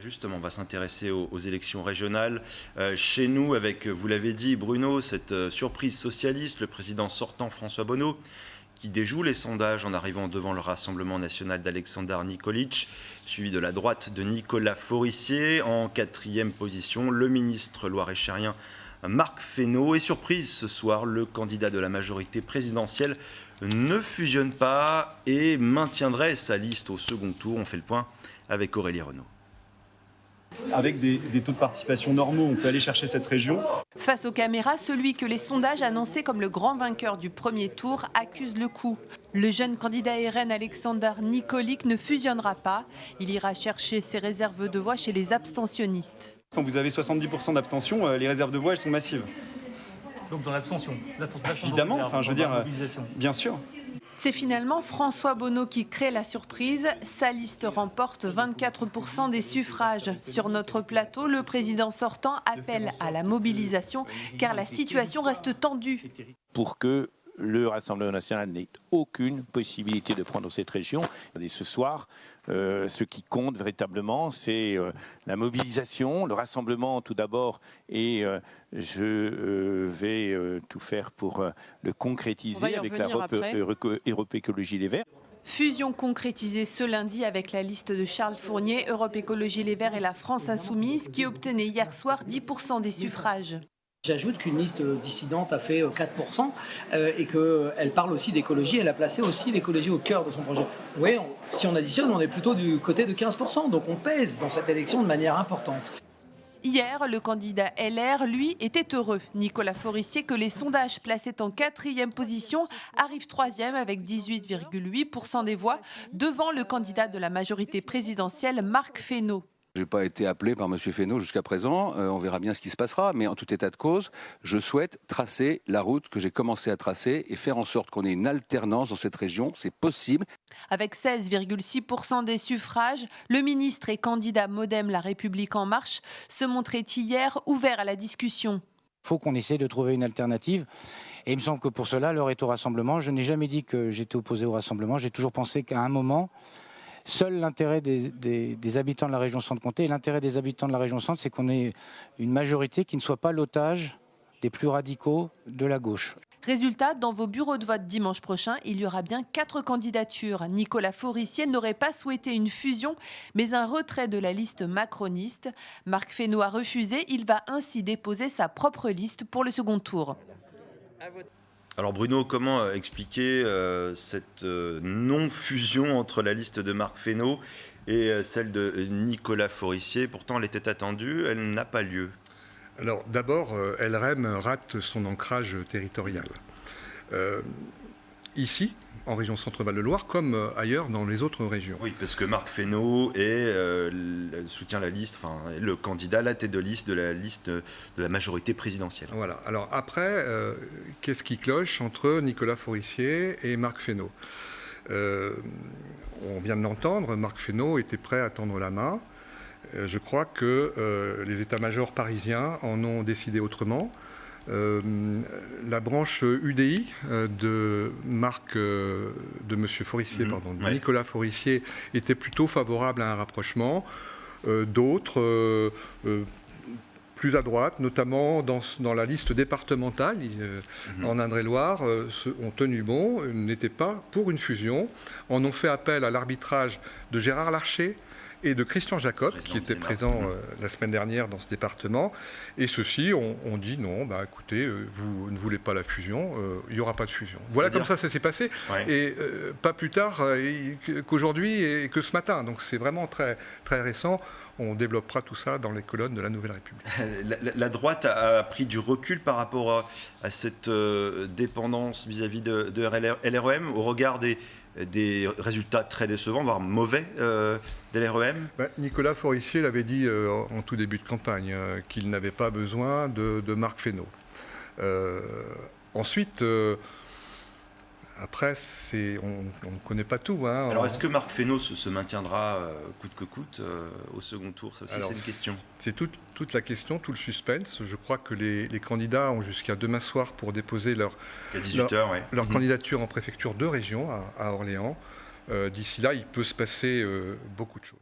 Justement, on va s'intéresser aux élections régionales. Chez nous, avec, vous l'avez dit, Bruno, cette surprise socialiste, le président sortant François Bonneau, qui déjoue les sondages en arrivant devant le Rassemblement national d'Aleksandar Nikolic, suivi de la droite de Nicolas Forissier. En 4e position, le ministre loir-et-cherien Marc Fesneau. Et surprise, ce soir, le candidat de la majorité présidentielle ne fusionne pas et maintiendrait sa liste au second tour. On fait le point avec Aurélie Renaud. Avec des taux de participation normaux, on peut aller chercher cette région. Face aux caméras, celui que les sondages annonçaient comme le grand vainqueur du premier tour accuse le coup. Le jeune candidat RN Aleksandar Nikolic ne fusionnera pas. Il ira chercher ses réserves de voix chez les abstentionnistes. Quand vous avez 70% d'abstention, les réserves de voix, elles sont massives. Donc dans l'abstention, évidemment, enfin, je veux dire, bien sûr. C'est finalement François Bonneau qui crée la surprise. Sa liste remporte 24% des suffrages. Sur notre plateau, le président sortant appelle à la mobilisation car la situation reste tendue. Pour que le Rassemblement national n'ait aucune possibilité de prendre cette région. Et ce soir, ce qui compte véritablement, c'est la mobilisation, le rassemblement tout d'abord, et je vais tout faire pour le concrétiser avec la Europe Écologie Les Verts. Fusion concrétisée ce lundi avec la liste de Charles Fournier, Europe Écologie Les Verts et la France Insoumise qui obtenait hier soir 10% des suffrages. J'ajoute qu'une liste dissidente a fait 4% et qu'elle parle aussi d'écologie. Elle a placé aussi l'écologie au cœur de son projet. Oui, si on additionne, on est plutôt du côté de 15%. Donc on pèse dans cette élection de manière importante. Hier, le candidat LR, lui, était heureux. Nicolas Forissier, que les sondages plaçaient en 4e position, arrive 3e avec 18,8% des voix, devant le candidat de la majorité présidentielle, Marc Fesneau. Je n'ai pas été appelé par M. Fesneau jusqu'à présent, on verra bien ce qui se passera, mais en tout état de cause, je souhaite tracer la route que j'ai commencé à tracer et faire en sorte qu'on ait une alternance dans cette région, c'est possible. Avec 16,6% des suffrages, le ministre et candidat Modem La République En Marche se montrait hier ouvert à la discussion. Il faut qu'on essaie de trouver une alternative. Et il me semble que pour cela, l'heure est au rassemblement. Je n'ai jamais dit que j'étais opposé au rassemblement, j'ai toujours pensé qu'à un moment, seul l'intérêt des habitants de la région Centre-Comté et l'intérêt des habitants de la région Centre, c'est qu'on ait une majorité qui ne soit pas l'otage des plus radicaux de la gauche. Résultat, dans vos bureaux de vote dimanche prochain, il y aura bien 4 candidatures. Nicolas Forissier n'aurait pas souhaité une fusion, mais un retrait de la liste macroniste. Marc Fesneau a refusé, il va ainsi déposer sa propre liste pour le second tour. Alors Bruno, comment expliquer cette non-fusion entre la liste de Marc Fesneau et celle de Nicolas Forissier? Pourtant, elle était attendue, elle n'a pas lieu. Alors d'abord, LREM rate son ancrage territorial. Ici, en région Centre-Val de Loire, comme ailleurs dans les autres régions. Oui, parce que Marc Fesneau soutient la liste, enfin le candidat, la tête de liste de la majorité présidentielle. Voilà. Alors après, qu'est-ce qui cloche entre Nicolas Forissier et Marc Fesneau? On vient de l'entendre, Marc Fesneau était prêt à tendre la main. Je crois que les états-majors parisiens en ont décidé autrement. La branche UDI de M. Forissier, de Nicolas Forissier, était plutôt favorable à un rapprochement. D'autres, plus à droite, notamment dans la liste départementale, en Indre-et-Loire, ont tenu bon, n'étaient pas pour une fusion, en ont fait appel à l'arbitrage de Gérard Larcher et de Christian Jacob, qui était présent la semaine dernière dans ce département. Et ceux-ci ont dit non, bah écoutez, vous ne voulez pas la fusion, il n'y aura pas de fusion. Voilà comme ça s'est passé. Ouais. Et pas plus tard qu'aujourd'hui et que ce matin. Donc c'est vraiment très, très récent. On développera tout ça dans les colonnes de la Nouvelle République. La droite a pris du recul par rapport à cette dépendance vis-à-vis de LREM au regard des résultats très décevants, voire mauvais de l'REM. Nicolas Forissier l'avait dit en tout début de campagne, qu'il n'avait pas besoin de Marc Fesneau. Ensuite, après, on ne connaît pas tout. Hein. Alors, est-ce que Marc Fesneau se maintiendra coûte que coûte au second tour? Ça aussi, c'est une question. C'est toute la question, tout le suspense. Je crois que les candidats ont jusqu'à demain soir pour déposer leur candidature en préfecture de région à Orléans. D'ici là, il peut se passer beaucoup de choses.